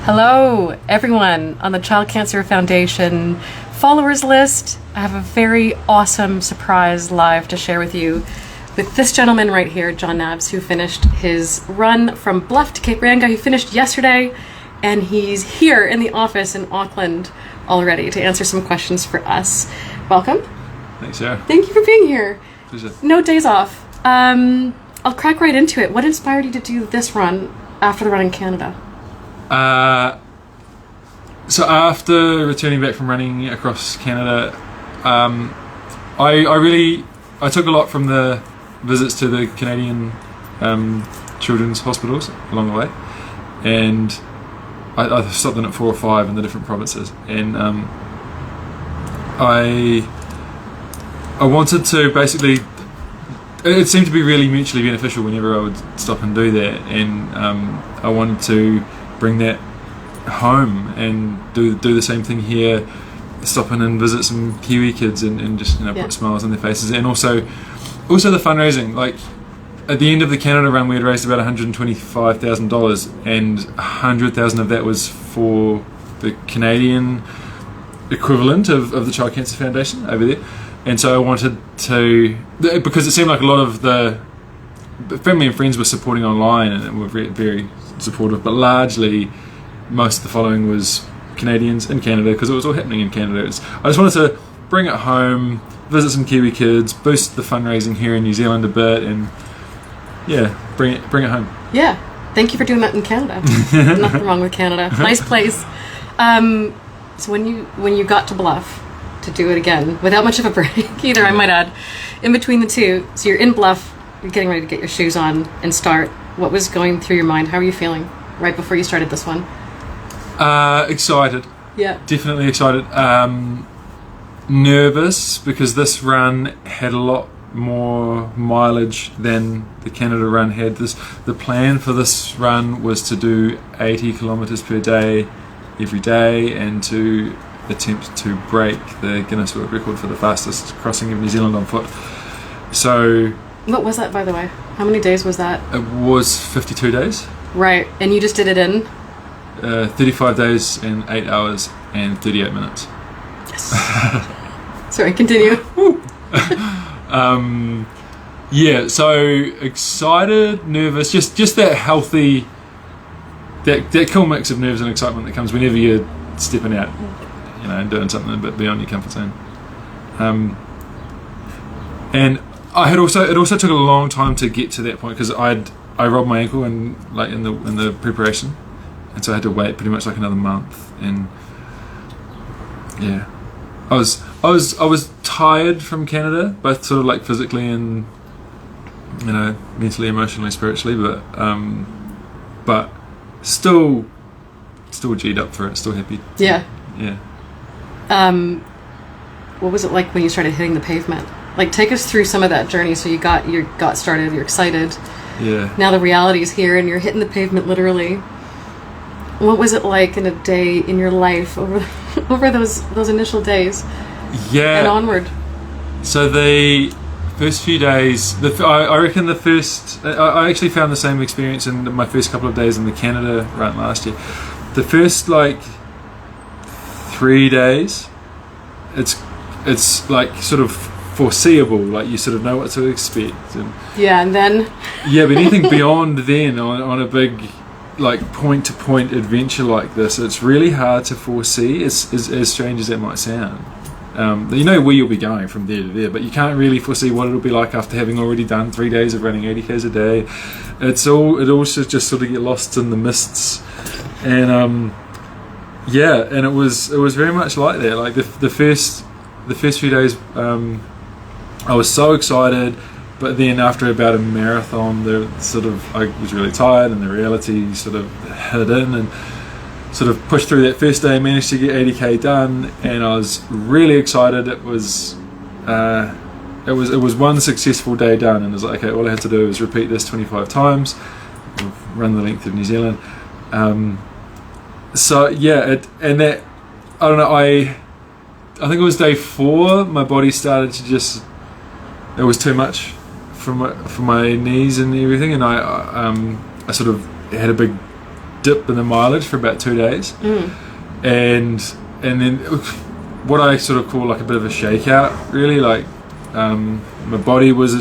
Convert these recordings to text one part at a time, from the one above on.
Hello, everyone on the Child Cancer Foundation followers list. I have a very awesome surprise live to share with you with this gentleman right here, John Nabbs, who finished his run from Bluff to Cape Reinga. He finished yesterday, and he's here in the office in Auckland already to answer some questions for us. Welcome. Thanks, Sarah. Thank you for being here. Pleasure. No days off. I'll crack right into it. What inspired you to do this run after the run in Canada? So after returning back from running across Canada, I took a lot from the visits to the Canadian children's hospitals along the way, and I stopped in at 4 or 5 in the different provinces, and I wanted to basically. It seemed to be really mutually beneficial whenever I would stop and do that, and I wanted to bring that home and do the same thing here, stop in and visit some Kiwi kids and just put smiles on their faces, and also the fundraising. Like at the end of the Canada run, we had raised about $125,000, and $100,000 of that was for the Canadian equivalent of the Child Cancer Foundation over there. And so I wanted to, because it seemed like a lot of the family and friends were supporting online and were very, very supportive, but largely most of the following was Canadians in Canada, because it was all happening in Canada. I just wanted to bring it home, visit some Kiwi kids, boost the fundraising here in New Zealand a bit, and bring it home. Yeah, thank you for doing that in Canada. Nothing wrong with Canada. Nice place. So when you got to Bluff to do it again, without much of a break either, I might add, in between the two, so you're in Bluff, you're getting ready to get your shoes on and start. What was going through your mind? How are you feeling right before you started this one? Excited. Yeah. Definitely excited. Nervous, because this run had a lot more mileage than the Canada run had. The plan for this run was to do 80 kilometers per day every day, and to attempt to break the Guinness World Record for the fastest crossing of New Zealand on foot. So what was that, by the way? How many days was that? It was 52 days. Right, and you just did it in? 35 days and 8 hours and 38 minutes. Yes. Sorry, continue. So excited, nervous, just that healthy, that cool mix of nerves and excitement that comes whenever you're stepping out, and doing something a bit beyond your comfort zone. And it also took a long time to get to that point, because I rolled my ankle in the preparation, and so I had to wait pretty much like another month. And I was tired from Canada, both sort of like physically and mentally, emotionally, spiritually, but still G'd up for it, still happy. Yeah. Yeah. What was it like when you started hitting the pavement? Like, take us through some of that journey. So you got started, you're excited. Yeah. Now the reality is here, and you're hitting the pavement literally. What was it like in a day in your life over those initial days? Yeah. And onward. So the first few days, I reckon the first, I actually found the same experience in my first couple of days in the Canada run last year. The first 3 days, it's like sort of foreseeable, like you sort of know what to expect, and then but anything beyond then on a big point to point adventure like this, it's really hard to foresee, as strange as that might sound. You know where you'll be going from there to there, but you can't really foresee what it'll be like after having already done 3 days of running 80k's a day. It also just sort of get lost in the mists, and and it was very much like that. Like the first few days, I was so excited, but then after about a marathon, I was really tired, and the reality sort of hit in, and sort of pushed through that first day, managed to get 80k done, and I was really excited. It was one successful day done, and it was like, okay, all I had to do was repeat this 25 times, run the length of New Zealand. I don't know, I think it was day 4, my body started to it was too much for my knees and everything, and I sort of had a big dip in the mileage for about 2 days, and then what I sort of call like a bit of a shakeout, really. Like my body was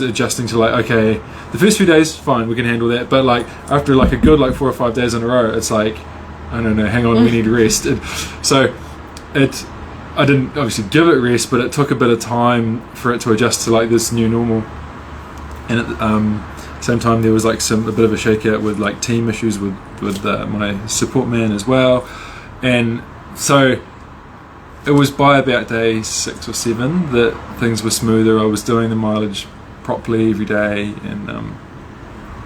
adjusting to like, okay, the first few days fine, we can handle that, but like after like a good like 4 or 5 days in a row, it's like, I don't know, hang on, we need rest. I didn't obviously give it rest, but it took a bit of time for it to adjust to like this new normal. And at the same time, there was like a bit of a shakeout with like team issues with my support man as well. And so it was by about day 6 or 7 that things were smoother. I was doing the mileage properly every day, and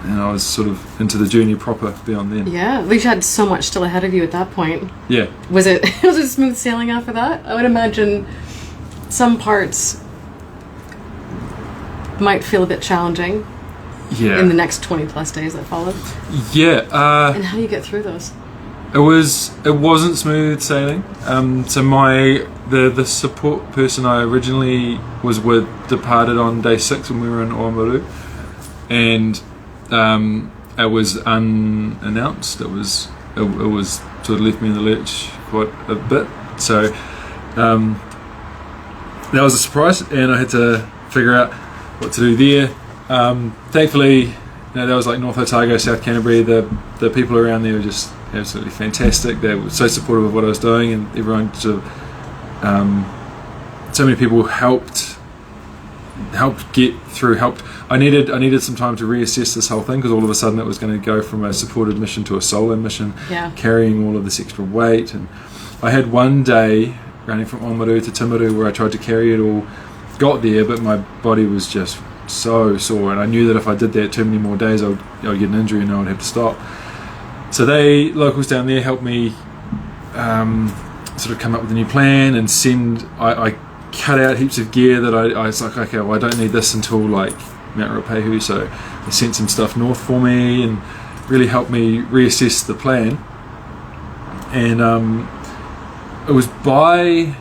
I was sort of into the journey proper beyond then. Yeah, at least you had so much still ahead of you at that point. Yeah. Was it smooth sailing after that? I would imagine some parts might feel a bit challenging. Yeah. In the next 20 plus days that followed. Yeah. And how do you get through those? It wasn't smooth sailing. So the support person I originally was with departed on day 6 when we were in Oamaru, and it was unannounced. It was sort of left me in the lurch quite a bit. So that was a surprise, and I had to figure out what to do there. Thankfully, that was like North Otago, South Canterbury. The people around there were just absolutely fantastic. They were so supportive of what I was doing, and everyone sort of, so many people helped get through. I needed some time to reassess this whole thing, because all of a sudden it was going to go from a supported mission to a solo mission, carrying all of this extra weight. And I had one day running from Oamaru to Timaru where I tried to carry it all, got there, but my body was just so sore, and I knew that if I did that too many more days, I would get an injury and I would have to stop. So locals down there helped me sort of come up with a new plan and I cut out heaps of gear that I was like, okay, well, I don't need this until like Mount Ruapehu, so they sent some stuff north for me and really helped me reassess the plan. And it was by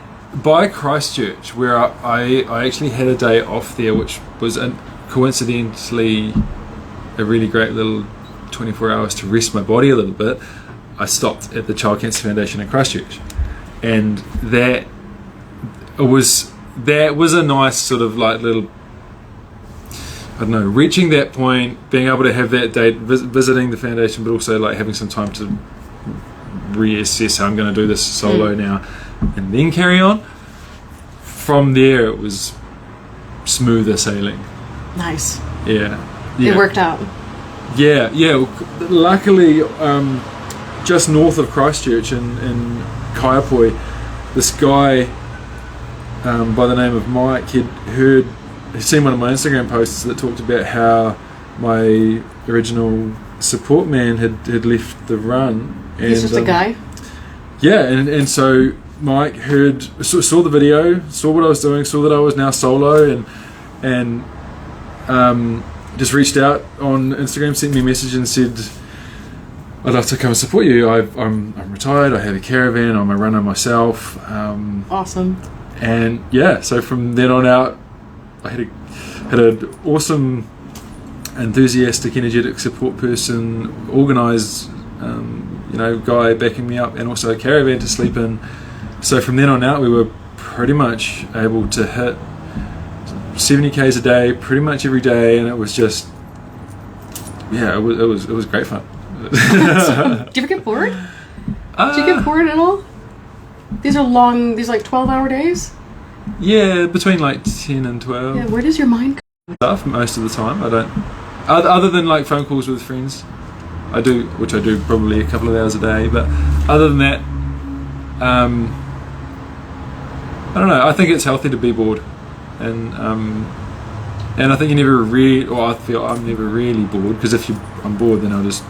Christchurch where I actually had a day off there, which was coincidentally a really great little 24 hours to rest my body a little bit. I stopped at the Child Cancer Foundation in Christchurch, and that was a nice sort of like little, I don't know, reaching that point, being able to have that day visiting the foundation, but also like having some time to reassess how I'm going to do this solo now, and then carry on. From there, it was smoother sailing. Nice. Yeah. It worked out. Yeah. Luckily, just north of Christchurch in Kaiapoi, this guy by the name of Mike he'd seen one of my Instagram posts that talked about how my original support man had left the run. And, he's just a guy? Yeah, and so Mike saw the video, saw what I was doing, saw that I was now solo, and just reached out on Instagram, sent me a message and said, I'd love to come and support you. I'm retired, I have a caravan, I'm a runner myself. Awesome. And yeah, so from then on out, I had an awesome, enthusiastic, energetic support person, organised, guy backing me up, and also a caravan to sleep in. So from then on out, we were pretty much able to hit 70 k's a day, pretty much every day, and it was just, it was great fun. Did you ever get bored? Did you get bored at all? These are long, like 12-hour days? Yeah, between like 10 and 12. Yeah, where does your mind go? Stuff most of the time. I don't, other than like phone calls with friends, which I do probably a couple of hours a day, but other than that, I don't know, I think it's healthy to be bored, and I think I feel I'm never really bored, because if I'm bored, then I'll just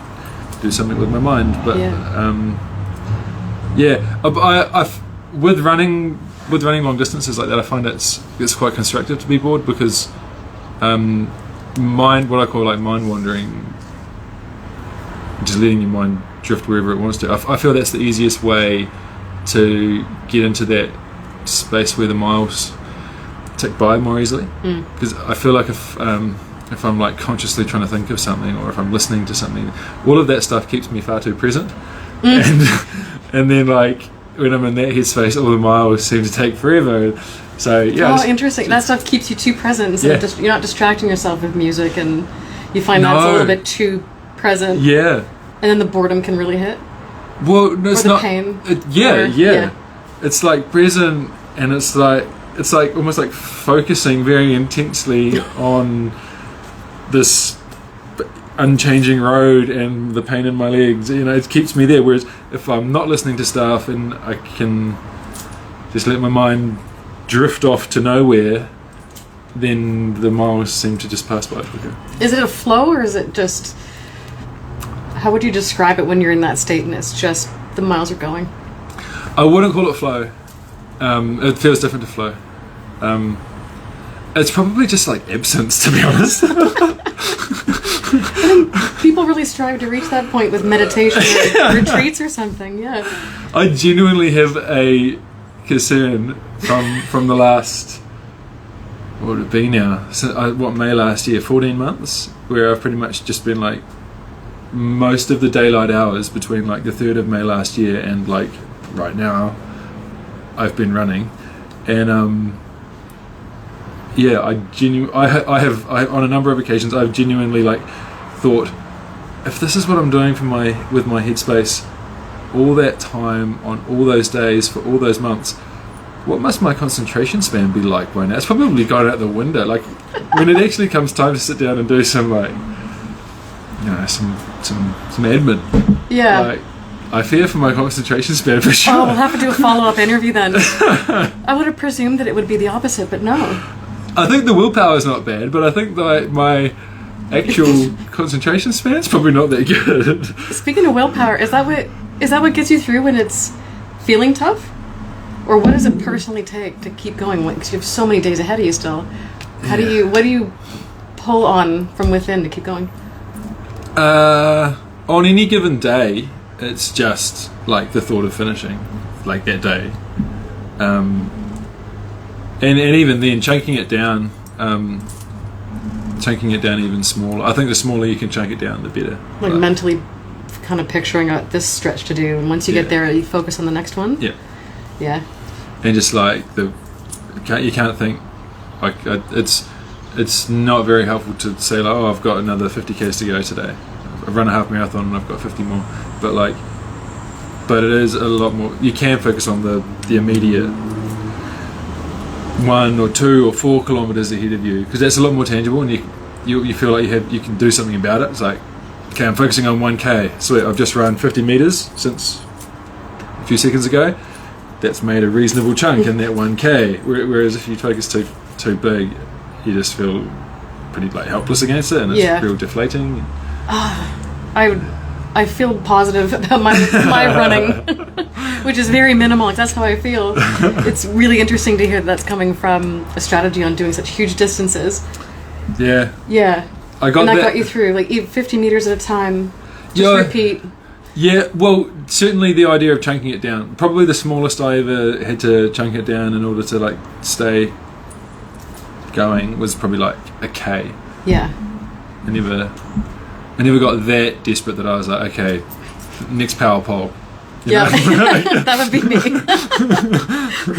do something with my mind. But with running long distances like that, I find it's quite constructive to be bored, because what I call like mind wandering, just letting your mind drift wherever it wants to. I feel that's the easiest way to get into that space where the miles tick by more easily, because I feel like if if I'm like consciously trying to think of something, or if I'm listening to something, all of that stuff keeps me far too present. And then like when I'm in that headspace, all the miles seem to take forever. So yeah. Oh, interesting. That stuff keeps you too present. So you're not distracting yourself with music, and you find that's a little bit too present. Yeah. And then the boredom can really hit. Well, no, it's or the not. Pain. Yeah. It's like present, and it's like almost like focusing very intensely on this unchanging road and the pain in my legs. It keeps me there. Whereas if I'm not listening to stuff and I can just let my mind drift off to nowhere, then the miles seem to just pass by quicker. Is it a flow, or is it just, how would you describe it when you're in that state and it's just the miles are going? I wouldn't call it flow. It feels different to flow. It's probably just like absence, to be honest. People really strive to reach that point with meditation or retreats or something. Yeah. I genuinely have a concern from the last, what would it be now? May last year, 14 months, where I've pretty much just been like most of the daylight hours between like the 3rd of May last year and like right now, I've been running, and I have on a number of occasions I've genuinely like thought, if this is what I'm doing with my headspace all that time on all those days for all those months, what must my concentration span be like by now? It's probably gone out the window. Like when it actually comes time to sit down and do some like some admin. Yeah. Like, I fear for my concentration span for sure. Oh, we'll have to do a follow-up interview then. I would have presumed that it would be the opposite, but no. I think the willpower is not bad, but I think my actual concentration span is probably not that good. Speaking of willpower, is that what gets you through when it's feeling tough? Or what does it personally take to keep going? Because you have so many days ahead of you still. What do you pull on from within to keep going? On any given day, it's just like the thought of finishing, like that day, and even then, chunking it down even smaller. I think the smaller you can chunk it down, the better. Like mentally, kind of picturing out this stretch to do, and once you get there, you focus on the next one. Yeah. Yeah. And just like you can't think like it's not very helpful to say like, oh, I've got another 50 k's to go today. I've run a half marathon and I've got 50 more. But it is a lot more. You can focus on the immediate 1 or 2 or 4 kilometers ahead of you, because that's a lot more tangible, and you feel like you can do something about it. It's like, okay, I'm focusing on 1k. Sweet, I've just run 50 meters since a few seconds ago. That's made a reasonable chunk in that 1k. Whereas if you focus too big, you just feel pretty like helpless against it, and it's real deflating. I feel positive about my running, which is very minimal. That's how I feel. It's really interesting to hear that's coming from a strategy on doing such huge distances. Yeah. Yeah. I got you through, like 50 meters at a time. Just repeat. Yeah, well, certainly the idea of chunking it down. Probably the smallest I ever had to chunk it down in order to like stay going was probably like a K. Yeah. I never got that desperate that I was like, okay, next power pole. Yeah, that would be me.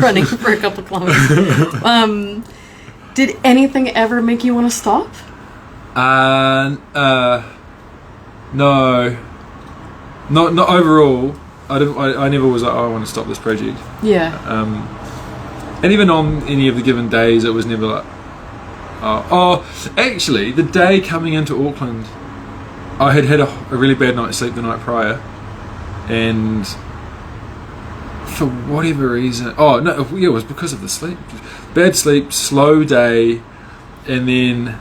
Running for a couple kilometers. Did anything ever make you want to stop? No. Not overall. I never was like, oh, I want to stop this project. Yeah. And even on any of the given days, it was never like, actually, the day coming into Auckland, I had a really bad night's sleep the night prior, and for whatever reason, it was because of the sleep. Bad sleep, slow day, and then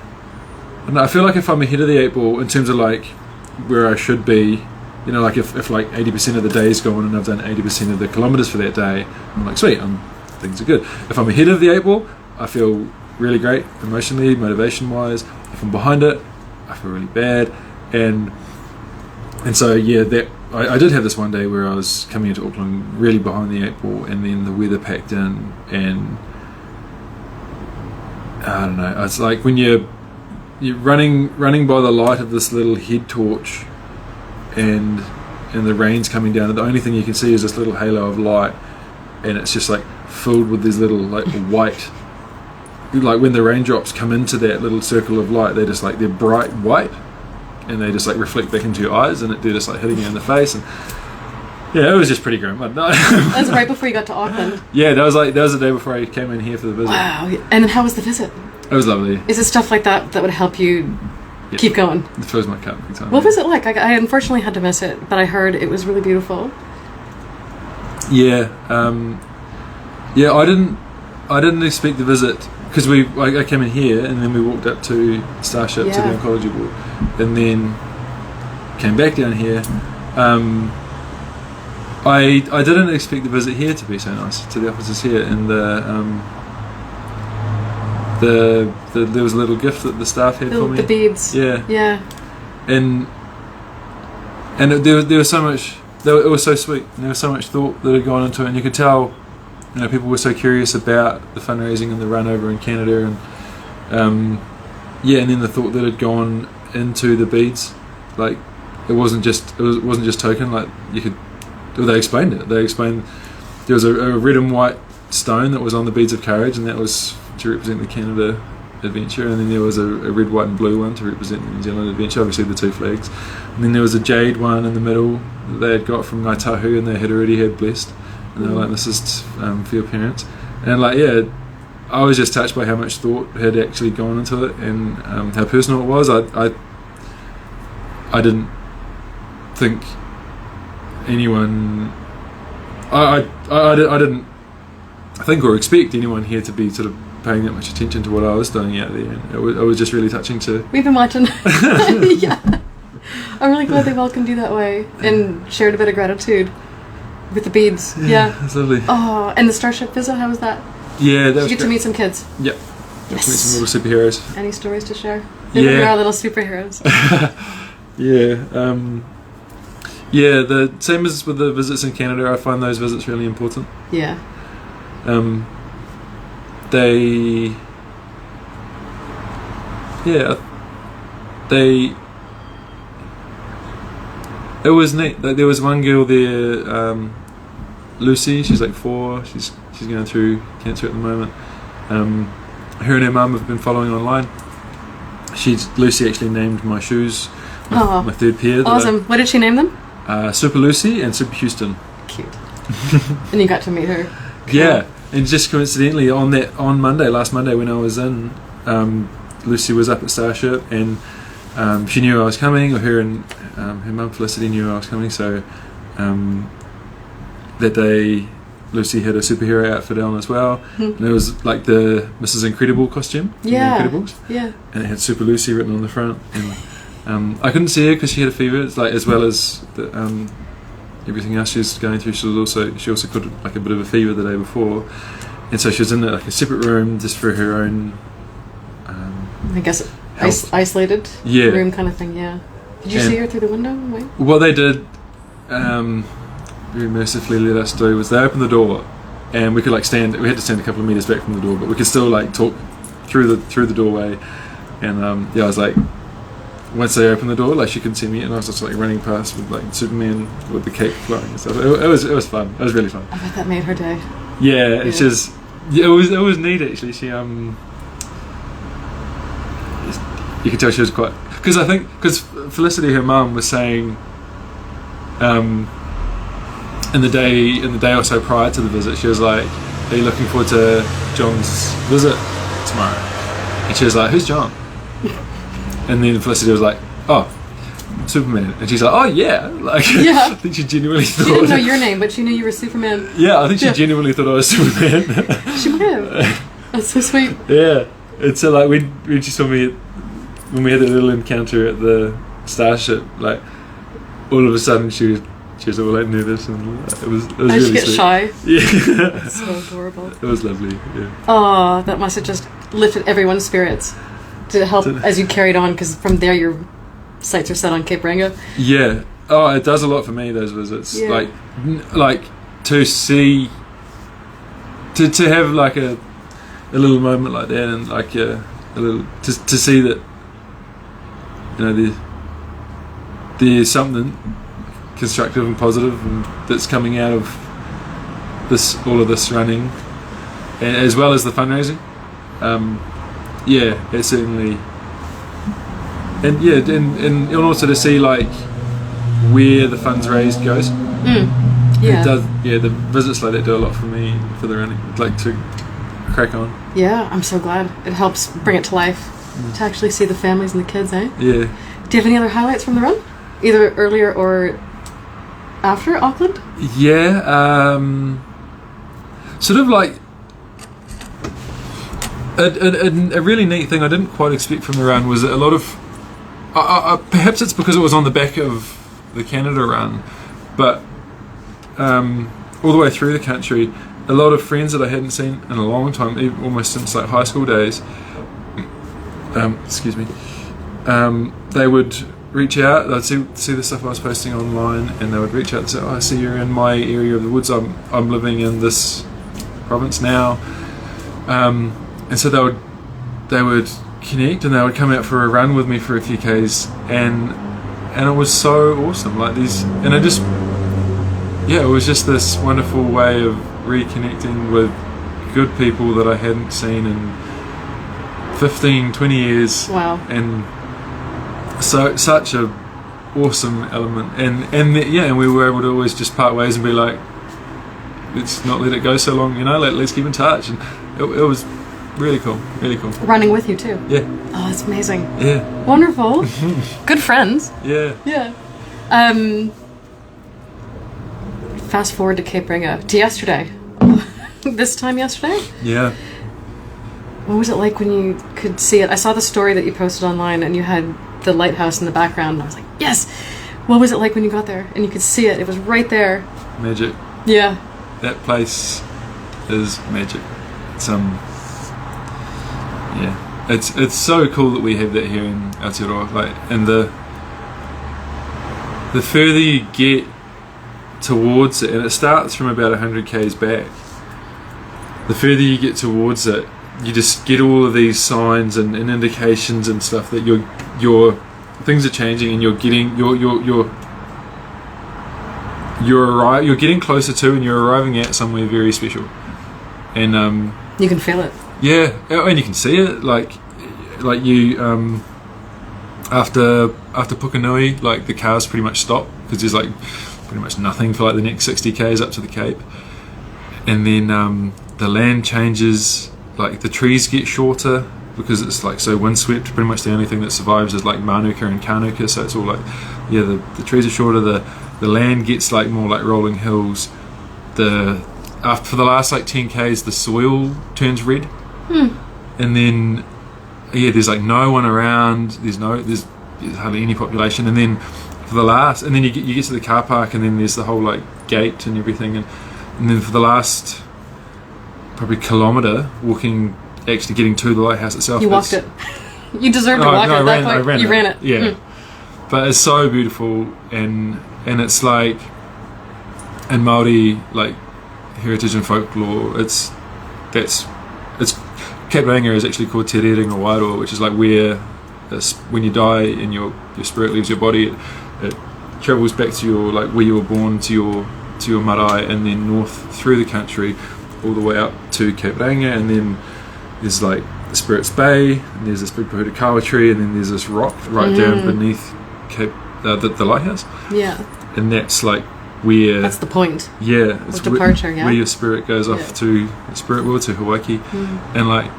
I feel like if I'm ahead of the 8 ball in terms of like where I should be, like if like 80% of the day is gone and I've done 80% of the kilometers for that day, I'm like, sweet, things are good. If I'm ahead of the 8 ball, I feel really great emotionally, motivation wise. If I'm behind it, I feel really bad. And so I did have this one day where I was coming into Auckland really behind the 8 ball, and then the weather packed in, and I don't know, it's like when you're you're running by the light of this little head torch, and the rain's coming down, and the only thing you can see is this little halo of light, and it's just like filled with these little like white, like when the raindrops come into that little circle of light, they're bright white, and they just like reflect back into your eyes, and they're just like hitting you in the face. And yeah, it was just pretty grim. That's right before you got to Auckland. Yeah, that was the day before I came in here for the visit. Wow. And then how was the visit? It was lovely. Is it stuff like that would help you keep going? It fills my cup big time. What was it like? I unfortunately had to miss it, but I heard it was really beautiful. Yeah, I didn't expect the visit, because I came in here and then we walked up to Starship to the oncology ward, and then came back down here. I didn't expect the visit here to be so nice, to the offices here, and there was a little gift that the staff had for me. The beads. Yeah. And there was so much. It was so sweet. And there was so much thought that had gone into it, and you could tell, people were so curious about the fundraising and the run over in Canada, and and then the thought that had gone into the beads, like it wasn't just token. Like they explained it. They explained there was a red and white stone that was on the beads of courage, and that was to represent the Canada adventure, and then there was a red, white and blue one to represent the New Zealand adventure, obviously the two flags, and then there was a jade one in the middle that they had got from Ngāi Tahu, and they had already had blessed, and they were like, this is for your parents. And I was just touched by how much thought had actually gone into it, and how personal it was. I didn't think anyone I didn't think or expect anyone here to be sort of paying that much attention to what I was doing out there, and it was just really touching to... We've been watching. Yeah. I'm really glad they welcomed you that way and shared a bit of gratitude with the beads. Yeah. That's lovely. Oh, and the Starship visit, how was that? Yeah, that Did was you get to meet some kids? Yep. Got to meet some little superheroes. Any stories to share? They were our little superheroes. Yeah, the same as with the visits in Canada, I find those visits really important. Yeah. It was neat. There was one girl there, Lucy. She's like 4. She's going through cancer at the moment. Her and her mum have been following online. Lucy actually named my shoes, my third pair. Awesome. What did she name them? Super Lucy and Super Houston. Cute. And you got to meet her. Cool. Yeah, and just coincidentally on Monday, last Monday when I was in, Lucy was up at Starship, and she knew I was coming, or her and her mum Felicity knew I was coming, so that day Lucy had a superhero outfit on as well, and it was like the Mrs. Incredible costume from The Incredibles, and it had Super Lucy written on the front, and I couldn't see her because she had a fever, as well as the, everything else she was going through. She also got like a bit of a fever the day before, and so she was in like a separate room just for her own. I guess isolated room kind of thing. Yeah. Did you see her through the window? Wait. What they did, very mercifully let us do, was they opened the door, and we could like stand. We had to stand a couple of meters back from the door, but we could still like talk through the doorway. And I was like, once they opened the door, like she couldn't see me, and I was just like running past with like Superman with the cape flying and stuff. It was fun. It was really fun. I bet that made her day. Yeah, it's just it was neat actually. She you could tell she was quite, because Felicity, her mum, was saying in the day or so prior to the visit, she was like, "Are you looking forward to John's visit tomorrow?" And she was like, "Who's John?" And then Felicity was like, "Oh, Superman." And she's like, "Oh yeah." Like, I think she genuinely thought... She didn't know your name, but she knew you were Superman. Yeah, I think she genuinely thought I was Superman. She might have. That's so sweet. Yeah. And so like when she saw me when we had a little encounter at the Starship, like all of a sudden she was all like nervous, and it was really she gets sweet. shy. Yeah. That's so adorable. It was lovely. Yeah. Oh, that must have just lifted everyone's spirits to help as you carried on, because from there your sights are set on Cape Reinga. Yeah. Oh, it does a lot for me, those visits. Yeah. Like to see, to have like a little moment like that, and like a little to see that you know, there's something constructive and positive and that's coming out of all of this running, and as well as the fundraising. Yeah, it certainly, and also to see like where the funds raised goes. Yeah. It does. Yeah, the visits like that do a lot for me for the running. Like to crack on. Yeah, I'm so glad. It helps bring it to life to actually see the families and the kids, eh? Yeah. Do you have any other highlights from the run? Either earlier or after Auckland? Yeah. Sort of like a really neat thing I didn't quite expect from the run was that a lot of perhaps it's because it was on the back of the Canada run, but all the way through the country, a lot of friends that I hadn't seen in a long time, almost since like high school days, excuse me, they would reach out. They'd see the stuff I was posting online, and they would reach out and say, "Oh, I see you're in my area of the woods. I'm living in this province now," and so they would connect, and they would come out for a run with me for a few k's, and it was so awesome. Like these, and it just, yeah, it was just this wonderful way of reconnecting with good people that I hadn't seen in 15, 20 years. Wow. And so such a awesome element, and we were able to always just part ways and be like, let's not let it go so long, like let's keep in touch, and it was really cool. Running with you too. Yeah. Oh, that's amazing. Yeah. Wonderful. Good friends. Yeah. Yeah. Fast forward to Cape Reinga, to yesterday. This time yesterday? Yeah. What was it like when you could see it? I saw the story that you posted online and you had the lighthouse in the background, and I was like, yes! What was it like when you got there and you could see it? It was right there. Magic. Yeah. That place is magic. It's yeah. It's so cool that we have that here in Aotearoa. Like, and the further you get towards it, and it starts from about 100 k's back, the further you get towards it, you just get all of these signs and indications and stuff that your things are changing, and you're getting closer to, and you're arriving at somewhere very special, and you can feel it. Yeah, and you can see it, like you after Pukenui, like the cars pretty much stop because there's like pretty much nothing for like the next 60 k's up to the Cape, and then the land changes, like the trees get shorter because it's like so windswept. Pretty much the only thing that survives is like manuka and kanuka, so it's all like, yeah, the trees are shorter, the land gets like more like rolling hills. For the last like 10 k's the soil turns red, and then there's like no one around, there's hardly any population, and then for the last, and then you get to the car park, and then there's the whole like gate and everything, and then for the last probably kilometre walking, actually getting to the lighthouse itself, you walked it. You deserved to walk it at that point. You ran it. Yeah. But it's so beautiful, and it's like in Māori like heritage and folklore, it's Cape Reinga is actually called Te Reinga Wairoa, which is like where when you die and your spirit leaves your body, it travels back to your, like where you were born, to your marae, and then north through the country all the way up to Cape Reinga, and then there's like the Spirit's Bay, and there's this big Pohutukawa tree, and then there's this rock right down beneath the lighthouse. Yeah. And that's like where... That's the point. Yeah. It's departure, where your spirit goes off to the spirit world, to Hawaii. And like,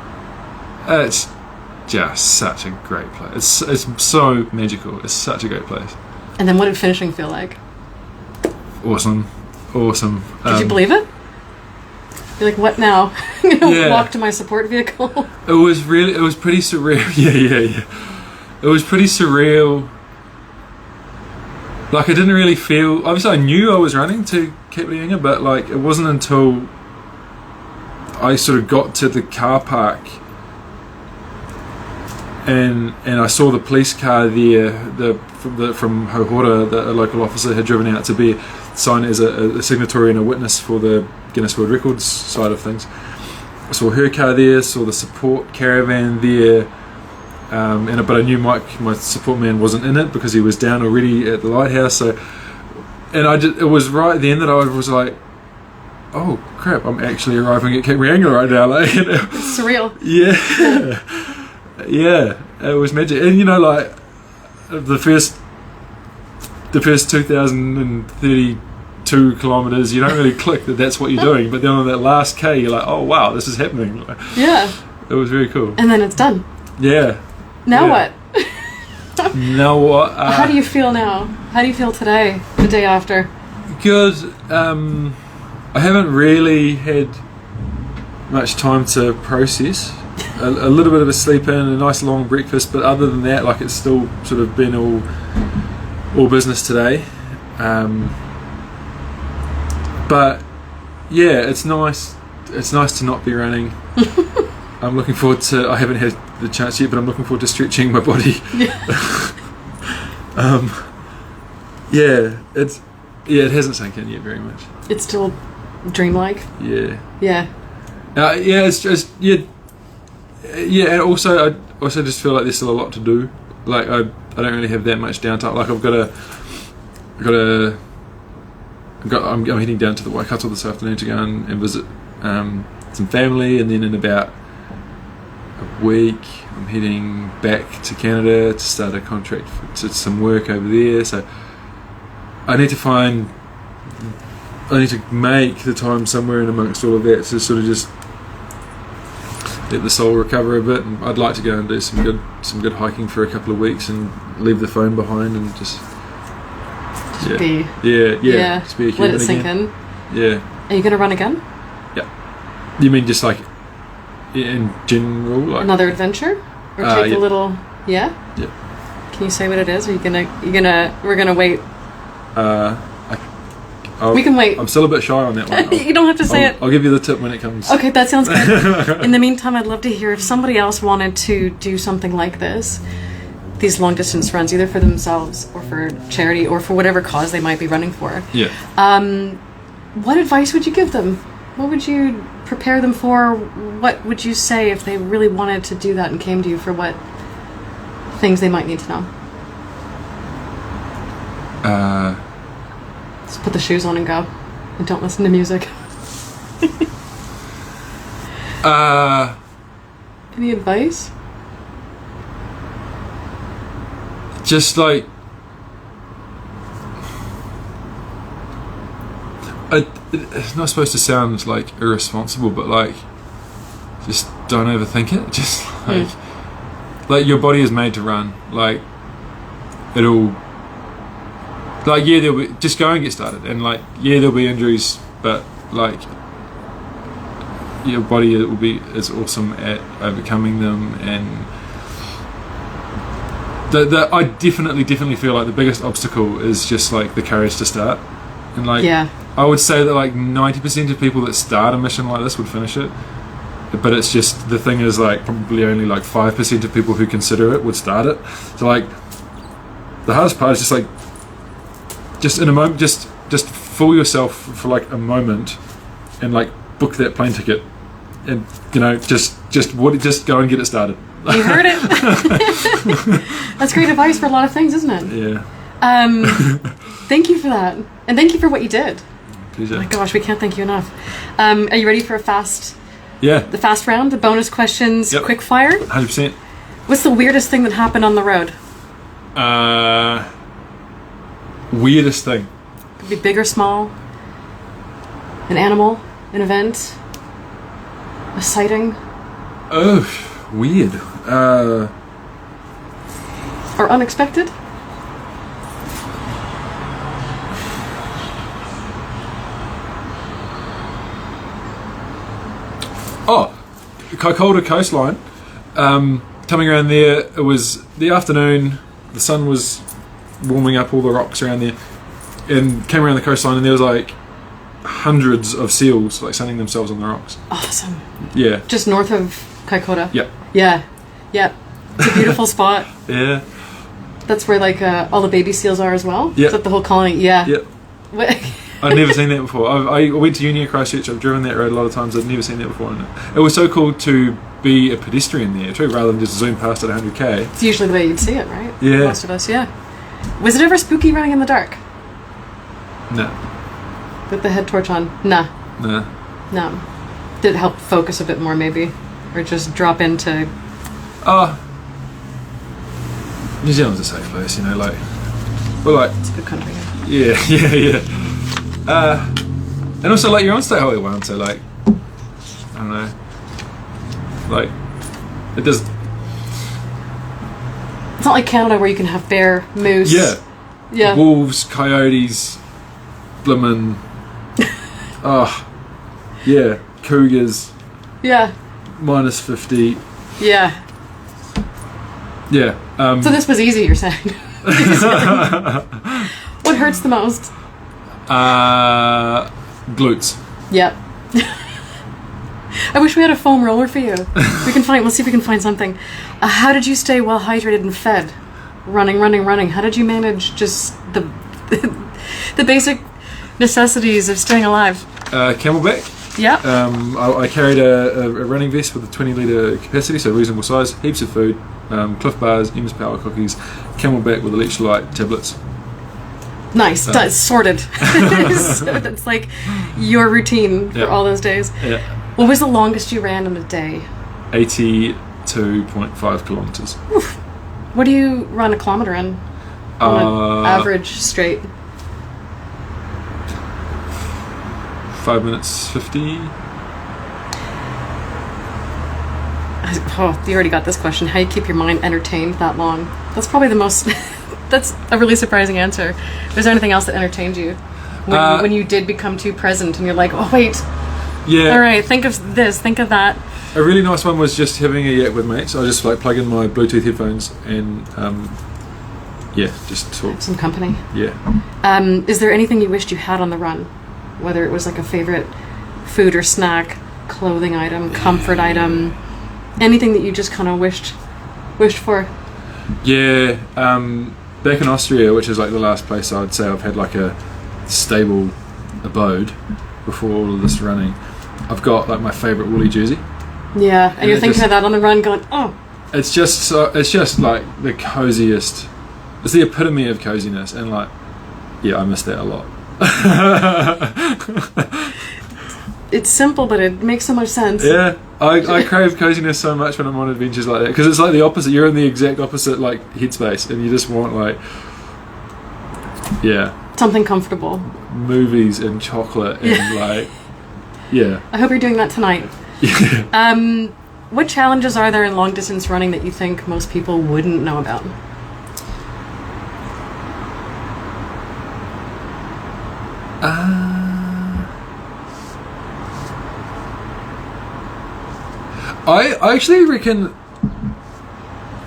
it's just such a great place. It's so magical. It's such a great place. And then what did finishing feel like? Awesome. Did you believe it? You're like, what now? I'm gonna walk to my support vehicle. It was pretty surreal. Yeah. It was pretty surreal. Like, I didn't really feel, obviously I knew I was running to Cape Reinga, but like it wasn't until I sort of got to the car park and I saw the police car there, from Hohora, the local officer had driven out to be signed as a signatory and a witness for the Guinness World Records side of things. I saw her car there, saw the support caravan there, but I knew Mike, my support man, wasn't in it because he was down already at the lighthouse. So, and it was right then that I was like, oh crap, I'm actually arriving at Cape Reinga right now. Like, It's surreal. Yeah, yeah, it was magic. And like the first 2,032 kilometers, you don't really click that that's what you're doing. But then on that last K, you're like, oh wow, this is happening. Yeah. It was very cool. And then it's done. Yeah. Now yeah. what? Now what? How do you feel now? How do you feel today, the day after? Good. I haven't really had much time to process. A little bit of a sleep in, a nice long breakfast, but other than that, like, it's still sort of been all business today. But yeah, it's nice. It's nice to not be running. I'm looking forward to. I haven't had the chance yet, but I'm looking forward to stretching my body. It hasn't sunk in yet very much. It's still dreamlike. Yeah. Yeah. It's just and also I also just feel like there's still a lot to do. Like I don't really have that much downtime. Like I'm heading down to the Waikato this afternoon to go and visit some family, and then in about a week I'm heading back to Canada to start a contract to some work over there. So I need to make the time somewhere in amongst all of that to sort of just let the soul recover a bit. And I'd like to go and do some good hiking for a couple of weeks and leave the phone behind and just be just be a human let it sink again. in. Yeah. Are you going to run again? Yeah. You mean just like in general, like Another adventure, or take a little? Yeah. Yeah. Can you say what it is? Are you gonna? We're gonna wait. We can wait. I'm still a bit shy on that one. You don't have to say it. I'll give you the tip when it comes. Okay, that sounds good. In the meantime, I'd love to hear if somebody else wanted to do something like this, these long distance runs, either for themselves or for charity or for whatever cause they might be running for. Yeah. What advice would you give them? What would you prepare them for? What would you say if they really wanted to do that and came to you for what things they might need to know? Just put the shoes on and go, and don't listen to music. Any advice? Just like it's not supposed to sound like irresponsible, but like just don't overthink it. Just like your body is made to run. Like it'll. Like there'll be, just go and get started, and like there'll be injuries, but like your body is awesome at overcoming them. And I definitely feel like the biggest obstacle is just like the courage to start. And like I would say that like 90% of people that start a mission like this would finish it, but it's just the thing is like probably only like 5% of people who consider it would start it. So like the hardest part is just like just in a moment, just fool yourself for like a moment, and like book that plane ticket, and just go and get it started. You heard it. That's great advice for a lot of things, isn't it? Yeah. Thank you for that, and thank you for what you did. Pleasure. Oh my gosh, we can't thank you enough. Are you ready for a fast? Yeah. The fast round, the bonus questions, quick fire. 100%. What's the weirdest thing that happened on the road? Weirdest thing. Could be big or small. An animal, an event, a sighting. Oh, weird. Or unexpected. Oh, Kaikoura coastline. Coming around there, it was the afternoon. The sun was warming up all the rocks around there, and came around the coastline, and there was like hundreds of seals like sunning themselves on the rocks. Awesome. Yeah. Just north of Kaikoura. Yep. Yeah. It's a beautiful spot. Yeah. That's where like all the baby seals are as well. Yeah. Is that the whole colony? Yeah. Yep. I'd never seen that before. I went to uni at Christchurch. I've driven that road a lot of times. I'd never seen that before. And it was so cool to be a pedestrian there too, rather than just zoom past at 100k. It's usually the way you'd see it, right? Yeah. Most of us, yeah. Was it ever spooky running in the dark? No. With the head torch on? Nah. No. No. Did it help focus a bit more, maybe? Or just drop into... New Zealand's a safe place, you know, like... We're like... It's a good country. Yeah. And also, like, you're on State Highway 1, so, like... I don't know. Like... It does... It's not like Canada where you can have bear, moose... Yeah. Wolves, coyotes... Blimmin... yeah. Cougars... Yeah. Minus 50... Yeah. Yeah. So this was easy, you're saying? What hurts the most? Glutes. Yep. I wish we had a foam roller for you. We'll see if we can find something. How did you stay well hydrated and fed? Running. How did you manage just the basic necessities of staying alive? Camelback. Yeah. I carried a running vest with a 20 litre capacity, so reasonable size, heaps of food, Cliff Bars, M's Power cookies, Camelback with electrolyte tablets. Nice. That's sorted. So that's like your routine for all those days. Yeah. What was the longest you ran in a day? 82.5 kilometres. Oof. What do you run a kilometre in? On an average straight? 5 minutes 50. Oh, you already got this question. How you keep your mind entertained that long? That's probably the most... That's a really surprising answer. Was there anything else that entertained you? When you did become too present and you're like, oh, wait. Yeah. All right, think of this, think of that. A really nice one was just having a yak with mates. I just like plug in my Bluetooth headphones and just talk. Some company. Yeah. Is there anything you wished you had on the run? Whether it was like a favorite food or snack, clothing item, comfort item, anything that you just kind of wished for? Yeah. Back in Austria, which is like the last place I'd say I've had like a stable abode before all of this running, I've got like my favourite woolly jersey. Yeah, and you're thinking of that on the run going, oh. It's just like the coziest, it's the epitome of coziness, and like, yeah, I miss that a lot. It's simple, but it makes so much sense. Yeah, I crave coziness so much when I'm on adventures like that, because it's like the opposite. You're in the exact opposite like headspace, and you just want like, something comfortable, movies and chocolate and like, yeah. I hope you're doing that tonight. Yeah. What challenges are there in long distance running that you think most people wouldn't know about? I actually reckon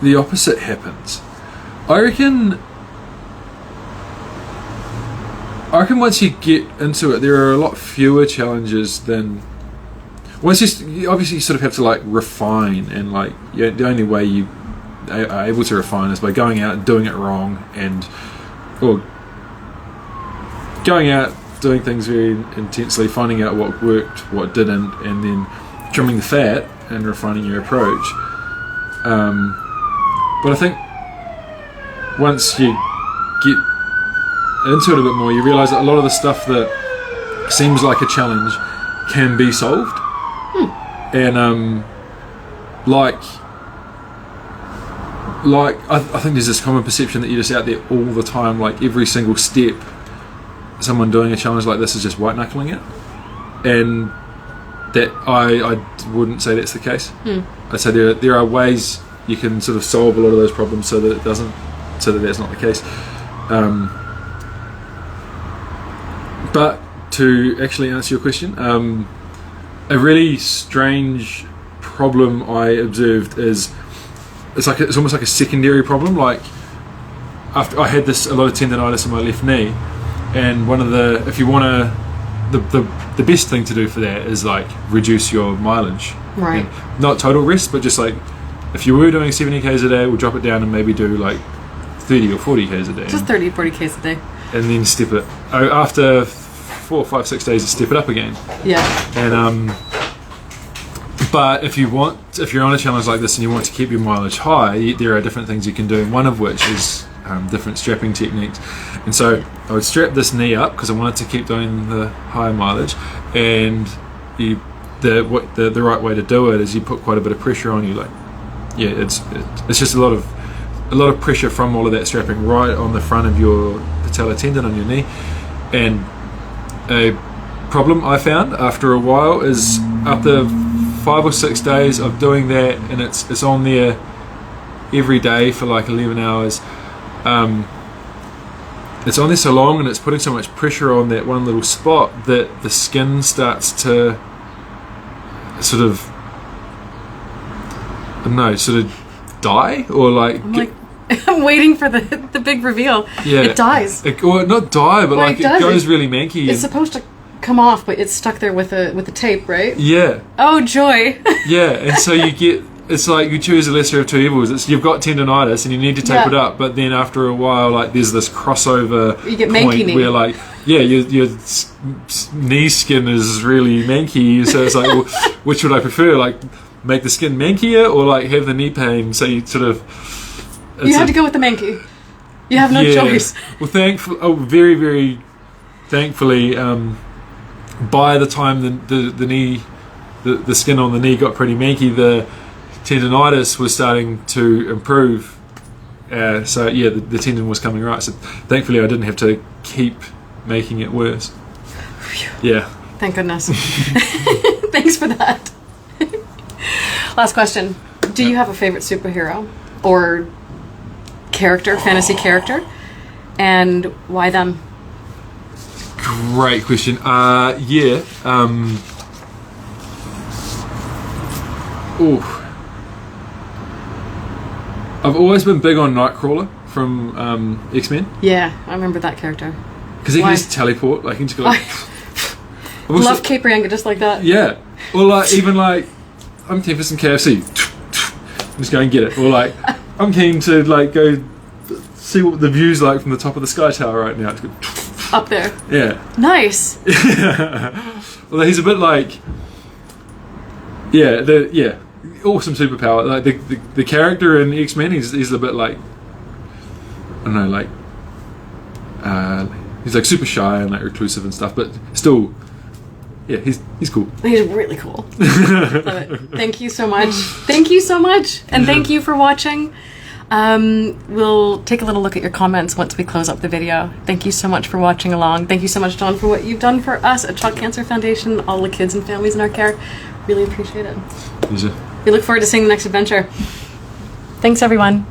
the opposite happens. I reckon once you get into it, there are a lot fewer challenges than once you obviously sort of have to like refine, and like the only way you are able to refine is by going out and doing it wrong, or going out doing things very intensely, finding out what worked, what didn't, and then trimming the fat and refining your approach. But I think once you get into it a bit more, you realise that a lot of the stuff that seems like a challenge can be solved. And I think there's this common perception that you're just out there all the time, like every single step someone doing a challenge like this is just white knuckling it, and that I wouldn't say that's the case. I'd say there are ways you can sort of solve a lot of those problems so that that's not the case. But to actually answer your question, a really strange problem I observed is it's almost like a secondary problem. Like after I had a lot of tendonitis in my left knee, and the best thing to do for that is like reduce your mileage. Right. And not total rest, but just like if you were doing 70 k's a day, we'll drop it down and maybe do like 30 or 40 k's a day. Just 30, 40 k's a day. And then step it. After 4, 5, 6 days to step it up again. Yeah. And but if you're on a challenge like this and you want to keep your mileage high, there are different things you can do, one of which is different strapping techniques. And so I would strap this knee up because I wanted to keep doing the higher mileage, and the right way to do it is you put quite a bit of pressure on you. Like, yeah, it's just a lot of pressure from all of that strapping right on the front of your patellar tendon on your knee. And a problem I found after a while is after 5 or 6 days of doing that, and it's on there every day for like 11 hours. It's on there so long and it's putting so much pressure on that one little spot that the skin starts to sort of, I don't know, sort of die, or like... I'm waiting for the big reveal. Yeah. It dies. Or not die, but like it goes really manky. It's supposed to come off, but it's stuck there with the tape, right? Yeah. Oh, joy. Yeah, and so you get... It's like you choose the lesser of two evils. You've got tendonitis and you need to tape it up, but then after a while, like there's this crossover you get point manky knee. Where like, yeah, your knee skin is really manky. So it's like, well, which would I prefer? Like, make the skin mankier or like have the knee pain? So you sort of... You have to go with the manky. You have no choice. Well, very, very thankfully, by the time the knee, the skin on the knee got pretty manky, the tendonitis was starting to improve. So yeah, the tendon was coming right. So thankfully, I didn't have to keep making it worse. Yeah. Thank goodness. Thanks for that. Last question. Do you have a favorite superhero or character, fantasy character, and why them? Great question. Yeah. I've always been big on Nightcrawler from X-Men. Yeah, I remember that character. Because he can just teleport, like he can just go like... Love Cape Reinga just like that. Yeah. Or like, even like, I'm keen for some KFC. Just go and get it. Or like, I'm keen to like go see what the view's like from the top of the Sky Tower right now. Up there. Yeah. Nice. Well, he's a bit like... Yeah, awesome superpower. Like the character in X-Men, he's a bit like, I don't know, like he's like super shy and like reclusive and stuff, but still, yeah, he's cool. He's really cool. Love it. Thank you so much. Thank you so much, and thank you for watching. We'll take a little look at your comments once we close up the video. Thank you so much for watching along. Thank you so much, John, for what you've done for us at Child Cancer Foundation, all the kids and families in our care. Really appreciate it. Pleasure. We look forward to seeing the next adventure. Thanks, everyone.